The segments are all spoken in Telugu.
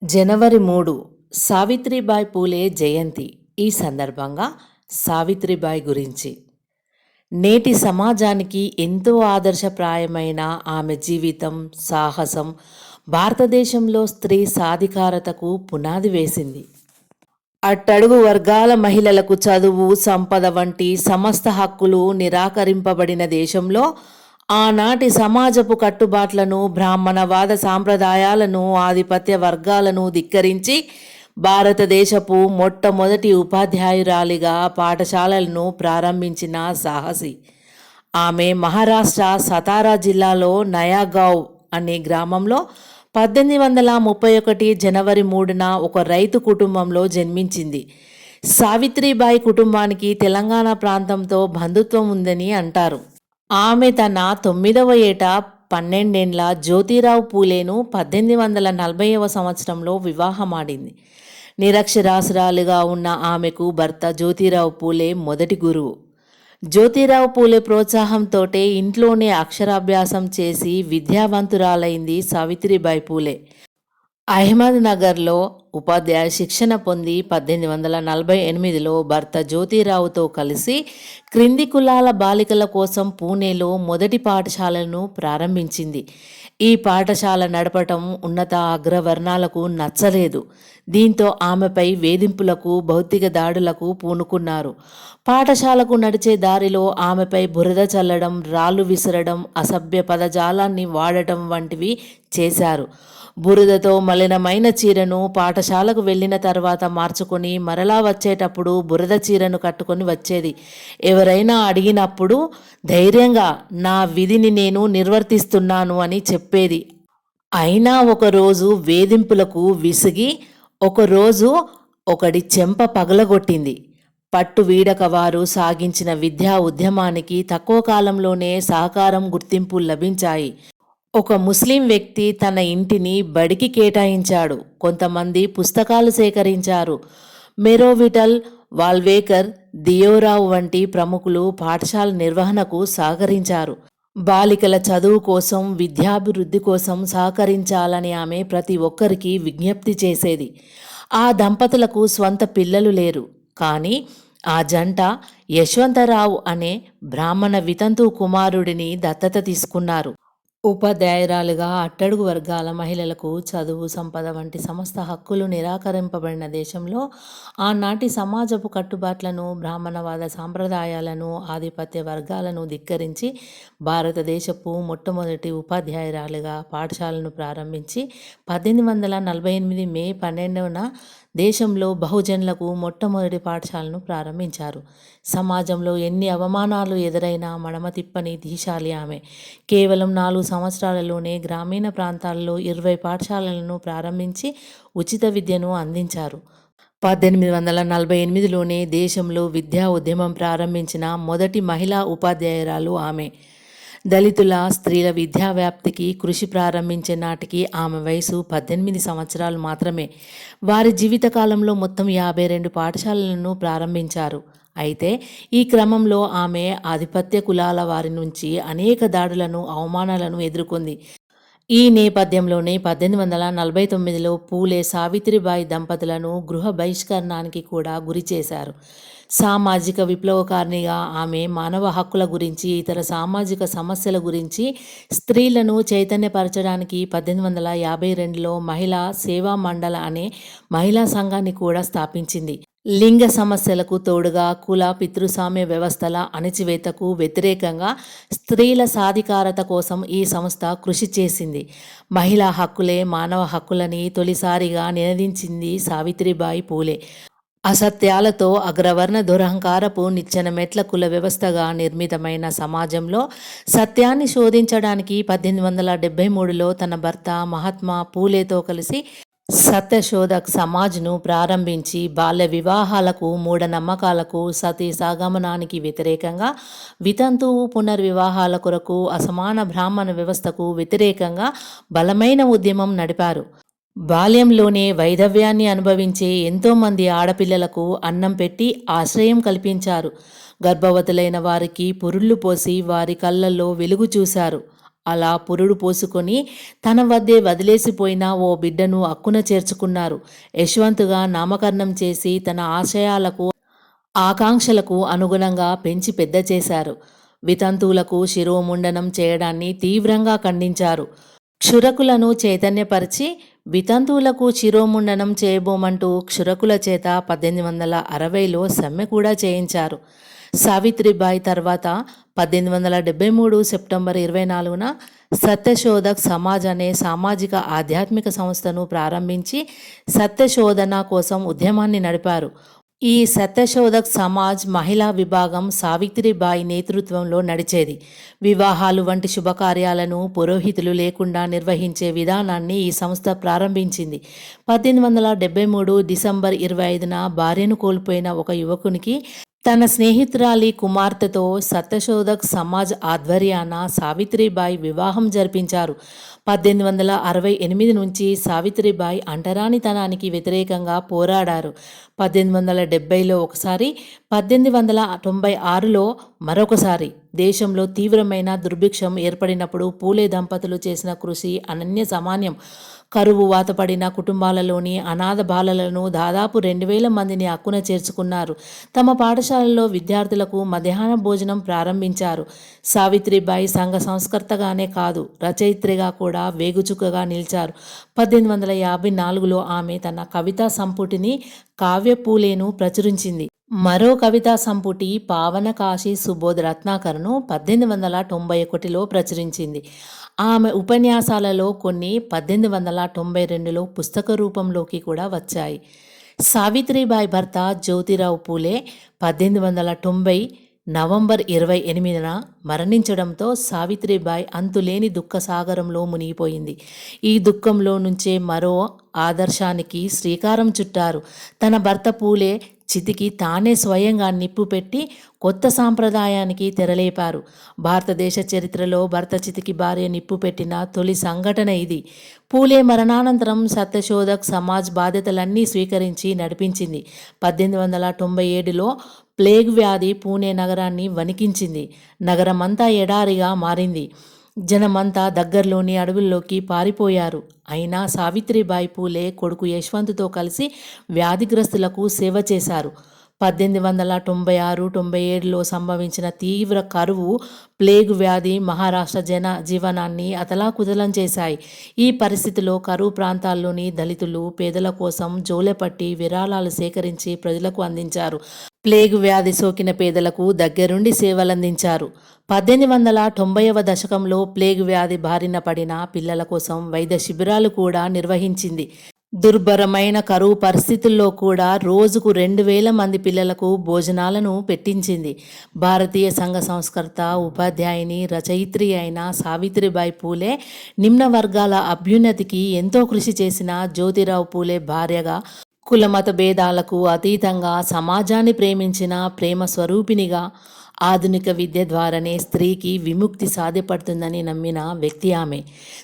జనవరి 3 సావిత్రిబాయి పూలే జయంతి. ఈ సందర్భంగా సావిత్రిబాయి గురించి నేటి సమాజానికి ఎంతో ఆదర్శప్రాయమైన ఆమె జీవితం, సాహసం భారతదేశంలో స్త్రీ సాధికారతకు పునాది వేసింది. అట్టడుగు వర్గాల మహిళలకు చదువు, సంపద వంటి సమస్త హక్కులు నిరాకరింపబడిన దేశంలో ఆనాటి సమాజపు కట్టుబాట్లను, బ్రాహ్మణవాద సాంప్రదాయాలను, ఆధిపత్య వర్గాలను ధిక్కరించి భారతదేశపు మొట్టమొదటి ఉపాధ్యాయురాలిగా పాఠశాలలను ప్రారంభించిన సాహసి. ఆమె మహారాష్ట్ర సతారా జిల్లాలో నయాగావ్ అనే గ్రామంలో 1831 జనవరి 3న ఒక రైతు కుటుంబంలో జన్మించింది. సావిత్రిబాయి కుటుంబానికి తెలంగాణ ప్రాంతంతో బంధుత్వం ఉందని అంటారు. ఆమె తన 9వ ఏట 12 జ్యోతిరావు పూలేను 1840వ సంవత్సరంలో వివాహమాడింది. నిరక్షరాస్యురాలిగా ఉన్న ఆమెకు భర్త జ్యోతిరావు పూలే మొదటి గురువు. జ్యోతిరావు పూలే ప్రోత్సాహంతోటే ఇంట్లోనే అక్షరాభ్యాసం చేసి విద్యావంతురాలైంది సావిత్రిబాయి పూలే. అహ్మద్నగర్లో ఉపాధ్యాయ శిక్షణ పొంది 1848లో భర్త జ్యోతిరావుతో కలిసి క్రింది కులాల బాలికల కోసం పూణేలో మొదటి పాఠశాలను ప్రారంభించింది. ఈ పాఠశాల నడపటం ఉన్నత అగ్రవర్ణాలకు నచ్చలేదు. దీంతో ఆమెపై వేధింపులకు, భౌతిక దాడులకు పూనుకున్నారు. పాఠశాలకు నడిచే దారిలో ఆమెపై బురద చల్లడం, రాళ్లు విసరడం, అసభ్య పదజాలాన్ని వాడటం వంటివి చేశారు. బురదతో మలినమైన చీరను పాఠశాలకు వెళ్ళిన తర్వాత మార్చుకొని మరలా వచ్చేటప్పుడు బురద చీరను కట్టుకొని వచ్చేది. ఎవరైనా అడిగినప్పుడు ధైర్యంగా నా విధిని నేను నిర్వర్తిస్తున్నాను అని చెప్పేది. అయినా ఒకరోజు వేధింపులకు విసిగి ఒకరోజు ఒకడి చెంప పగలగొట్టింది. పట్టు వీడక వారు సాగించిన విద్యా ఉద్యమానికి తక్కువ కాలంలోనే సహకారం, గుర్తింపు లభించాయి. ఒక ముస్లిం వ్యక్తి తన ఇంటిని బడికి కేటాయించాడు. కొంతమంది పుస్తకాలు సేకరించారు. మెరోవిటల్, వాల్వేకర్, దియోరావు వంటి ప్రముఖులు పాఠశాల నిర్వహణకు సహకరించారు. బాలికల చదువు కోసం, విద్యాభివృద్ధి కోసం సహకరించాలని ఆమె ప్రతి ఒక్కరికి విజ్ఞప్తి చేసేది. ఆ దంపతులకు స్వంత పిల్లలు లేరు. కానీ ఆ జంట యశ్వంతరావు అనే బ్రాహ్మణ వితంతు కుమారుడిని దత్తత తీసుకున్నారు. ఉపాధ్యాయురాలుగా అట్టడుగు వర్గాల మహిళలకు చదువు, సంపద వంటి సమస్త హక్కులు నిరాకరింపబడిన దేశంలో ఆనాటి సమాజపు కట్టుబాట్లను, బ్రాహ్మణవాద సాంప్రదాయాలను, ఆధిపత్య వర్గాలను ధిక్కరించి భారతదేశపు మొట్టమొదటి ఉపాధ్యాయురాలుగా పాఠశాలను ప్రారంభించి 1848 మే 12న దేశంలో బహుజనులకు మొట్టమొదటి పాఠశాలను ప్రారంభించారు. సమాజంలో ఎన్ని అవమానాలు ఎదురైనా మడమ తిప్పని ధీశాలి ఆమె. కేవలం 4 సంవత్సరాలలోనే గ్రామీణ ప్రాంతాల్లో 20 పాఠశాలలను ప్రారంభించి ఉచిత విద్యను అందించారు. 1848లోనే దేశంలో విద్యా ఉద్యమం ప్రారంభించిన మొదటి మహిళా ఉపాధ్యాయురాలు ఆమె. దళితుల స్త్రీల విద్యా వ్యాప్తికి కృషి ప్రారంభించే నాటికి ఆమె వయసు 18 సంవత్సరాలు మాత్రమే. వారి జీవితకాలంలో మొత్తం 52 పాఠశాలలను ప్రారంభించారు. అయితే ఈ క్రమంలో ఆమె ఆధిపత్య కులాల వారి నుంచి అనేక దాడులను, అవమానాలను ఎదుర్కొంది. ఈ నేపథ్యంలోనే 1849లో పూలే సావిత్రిబాయి దంపతులను గృహ బహిష్కరణానికి కూడా గురి చేశారు. సామాజిక విప్లవకారిణిగా ఆమె మానవ హక్కుల గురించి, ఇతర సామాజిక సమస్యల గురించి స్త్రీలను చైతన్యపరచడానికి 1852లో మహిళా సేవా మండల అనే మహిళా సంఘాన్ని కూడా స్థాపించింది. లింగ సమస్యలకు తోడుగా కుల, పితృస్వామ్య వ్యవస్థల అణచివేతకు వ్యతిరేకంగా స్త్రీల సాధికారత కోసం ఈ సంస్థ కృషి చేసింది. మహిళా హక్కులే మానవ హక్కులని తొలిసారిగా నినదించింది సావిత్రిబాయి పూలే. అసత్యాలతో అగ్రవర్ణ దురహంకారపు నిచ్చెన మెట్ల కుల వ్యవస్థగా నిర్మితమైన సమాజంలో సత్యాన్ని శోధించడానికి 1873లో తన భర్త మహాత్మా పూలేతో కలిసి సత్యశోధక్ సమాజ్ను ప్రారంభించి బాల్య వివాహాలకు, మూఢనమ్మకాలకు, సతీ సాగమనానికి వ్యతిరేకంగా, వితంతువు పునర్వివాహాల కొరకు, అసమాన బ్రాహ్మణ వ్యవస్థకు వ్యతిరేకంగా బలమైన ఉద్యమం నడిపారు. బాల్యంలోనే వైధవ్యాన్ని అనుభవించే ఎంతోమంది ఆడపిల్లలకు అన్నం పెట్టి ఆశ్రయం కల్పించారు. గర్భవతులైన వారికి పురుళ్ళు పోసి వారి కళ్ళల్లో వెలుగు చూశారు. అలా పురుడు పోసుకొని తన వద్దే వదిలేసిపోయిన ఓ బిడ్డను అక్కున చేర్చుకున్నారు. యశ్వంత్గా నామకరణం చేసి తన ఆశయాలకు ఆకాంక్షలకు అనుగుణంగా పెంచి పెద్ద చేశారు. వితంతువులకు శిరోముండనం చేయడాన్ని తీవ్రంగా ఖండించారు. క్షురకులను చైతన్యపరిచి వితంతువులకు శిరోముండనం చేయబోమంటూ క్షురకుల చేత 1860లో సమ్మె కూడా చేయించారు. సావిత్రిబాయి తర్వాత 1873 సెప్టెంబర్ 24న సత్యశోధక్ సమాజ్ అనే సామాజిక ఆధ్యాత్మిక సంస్థను ప్రారంభించి సత్యశోధన కోసం ఉద్యమాన్ని నడిపారు. ఈ సత్యశోధక్ సమాజ్ మహిళా విభాగం సావిత్రిబాయి నేతృత్వంలో నడిచేది. వివాహాలు వంటి శుభకార్యాలను పురోహితులు లేకుండా నిర్వహించే విధానాన్ని ఈ సంస్థ ప్రారంభించింది. 1873 డిసెంబర్ 25న భార్యను కోల్పోయిన ఒక యువకునికి తన స్నేహితురాలి కుమార్తెతో సత్యశోధక్ సమాజ్ ఆధ్వర్యాన సావిత్రిబాయి వివాహం జరిపించారు. 1868 నుంచి సావిత్రిబాయి అంటరానితనానికి వ్యతిరేకంగా పోరాడారు. 1870లో ఒకసారి, 1896లో మరొకసారి దేశంలో తీవ్రమైన దుర్భిక్షం ఏర్పడినప్పుడు పూలే దంపతులు చేసిన కృషి అనన్య సామాన్యం. కరువు వాతపడిన కుటుంబాలలోని అనాథ బాలలను దాదాపు 2000 మందిని అక్కున చేర్చుకున్నారు. తమ పాఠశాలలో విద్యార్థులకు మధ్యాహ్న భోజనం ప్రారంభించారు. సావిత్రిబాయి సంఘ సంస్కర్తగానే కాదు, రచయిత్రిగా కూడా వేగుచుక్కగా నిలిచారు. 1854లో ఆమె తన కవితా సంపుటిని కావ్యపూలేను ప్రచురించింది. మరో కవితా సంపుటి పావన కాశీ సుబోధ్ రత్నాకర్ను 1891లో ప్రచురించింది. ఆమె ఉపన్యాసాలలో కొన్ని 1892లో పుస్తక రూపంలోకి కూడా వచ్చాయి. సావిత్రిబాయి భర్త జ్యోతిరావు పూలే 1890 నవంబర్ 28న మరణించడంతో సావిత్రిబాయి అంతులేని దుఃఖసాగరంలో మునిగిపోయింది. ఈ దుఃఖంలో నుంచే మరో ఆదర్శానికి శ్రీకారం చుట్టారు. తన భర్త పూలే చితికి తానే స్వయంగా నిప్పు పెట్టి కొత్త సాంప్రదాయానికి తెరలేపారు. భారతదేశ చరిత్రలో భర్త చితికి భార్య నిప్పు పెట్టిన తొలి సంఘటన ఇది. పూలే మరణానంతరం సత్యశోధక్ సమాజ్ బాధ్యతలన్నీ స్వీకరించి నడిపించింది. 1897లో ప్లేగ్ వ్యాధి పూణే నగరాన్ని వణికించింది. నగరమంతా ఎడారిగా మారింది. జనమంతా దగ్గరలోని అడవుల్లోకి పారిపోయారు. అయినా సావిత్రిబాయి పూలే కొడుకు యశ్వంత్తో కలిసి వ్యాధిగ్రస్తులకు సేవ చేశారు. 1896-97లో సంభవించిన తీవ్ర కరువు, ప్లేగు వ్యాధి మహారాష్ట్ర జీవనాన్ని అతలాకుతలం చేశాయి. ఈ పరిస్థితిలో కరువు ప్రాంతాల్లోని దళితులు పేదల కోసం జోలెపట్టి విరాళాలు సేకరించి ప్రజలకు అందించారు. ప్లేగు వ్యాధి సోకిన పేదలకు దగ్గరుండి సేవలందించారు. 1890వ దశకంలో ప్లేగు వ్యాధి బారిన పడిన పిల్లల కోసం వైద్య శిబిరాలు కూడా నిర్వహించింది. దుర్భరమైన కరువు పరిస్థితుల్లో కూడా రోజుకు 2000 మంది పిల్లలకు భోజనాలను పెట్టించింది. భారతీయ సంఘ సంస్కర్త, ఉపాధ్యాయుని, రచయిత్రి అయిన సావిత్రిబాయి పూలే నిమ్న వర్గాల అభ్యున్నతికి ఎంతో కృషి చేసిన జ్యోతిరావు పూలే భార్యగా, కులమత భేదాలకు అతీతంగా సమాజాన్ని ప్రేమించిన ప్రేమ స్వరూపినిగా, ఆధునిక విద్య ద్వారానే స్త్రీకి విముక్తి సాధ్యపడుతుందని నమ్మిన వ్యక్తి ఆమె.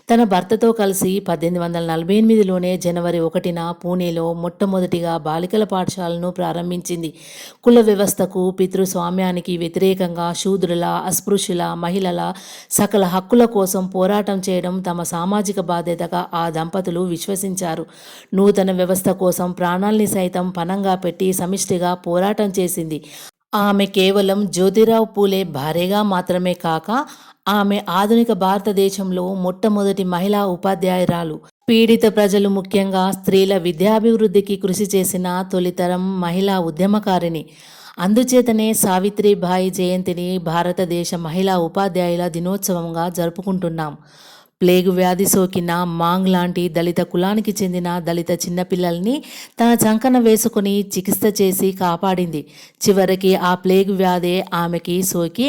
తన భర్తతో కలిసి 1848లోనే జనవరి 1న పూణేలో మొట్టమొదటిగా బాలికల పాఠశాలను ప్రారంభించింది. కుల వ్యవస్థకు, పితృస్వామ్యానికి వ్యతిరేకంగా శూద్రుల, అస్పృశ్యుల, మహిళల సకల హక్కుల కోసం పోరాటం చేయడం తమ సామాజిక బాధ్యతగా ఆ దంపతులు విశ్వసించారు. నూతన వ్యవస్థ కోసం ప్రాణాల్ని సైతం పణంగా పెట్టి సమిష్టిగా పోరాటం చేసింది. ఆమె కేవలం జ్యోతిరావు పూలే భార్యగా మాత్రమే కాక, ఆమె ఆధునిక భారతదేశంలో మొట్టమొదటి మహిళా ఉపాధ్యాయురాలు. పీడిత ప్రజలు, ముఖ్యంగా స్త్రీల విద్యాభివృద్ధికి కృషి చేసిన తొలితరం మహిళా ఉద్యమకారిణి. అందుచేతనే సావిత్రిబాయి జయంతిని భారతదేశ మహిళా ఉపాధ్యాయుల దినోత్సవంగా జరుపుకుంటున్నాం. ప్లేగు వ్యాధి సోకిన మాంగ్ లాంటి దళిత కులానికి చెందిన దళిత చిన్నపిల్లల్ని తన చంకన వేసుకుని చికిత్స చేసి కాపాడింది. చివరికి ఆ ప్లేగు వ్యాధే ఆమెకి సోకి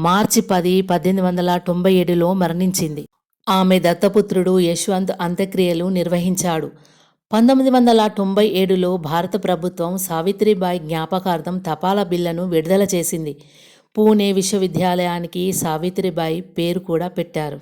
మార్చి 10, 1897లో మరణించింది. ఆమె దత్తపుత్రుడు యశ్వంత్ అంత్యక్రియలు నిర్వహించాడు. 1997లో భారత ప్రభుత్వం సావిత్రిబాయి జ్ఞాపకార్థం తపాలా బిళ్లను విడుదల చేసింది. పూణే విశ్వవిద్యాలయానికి సావిత్రిబాయి పేరు కూడా పెట్టారు.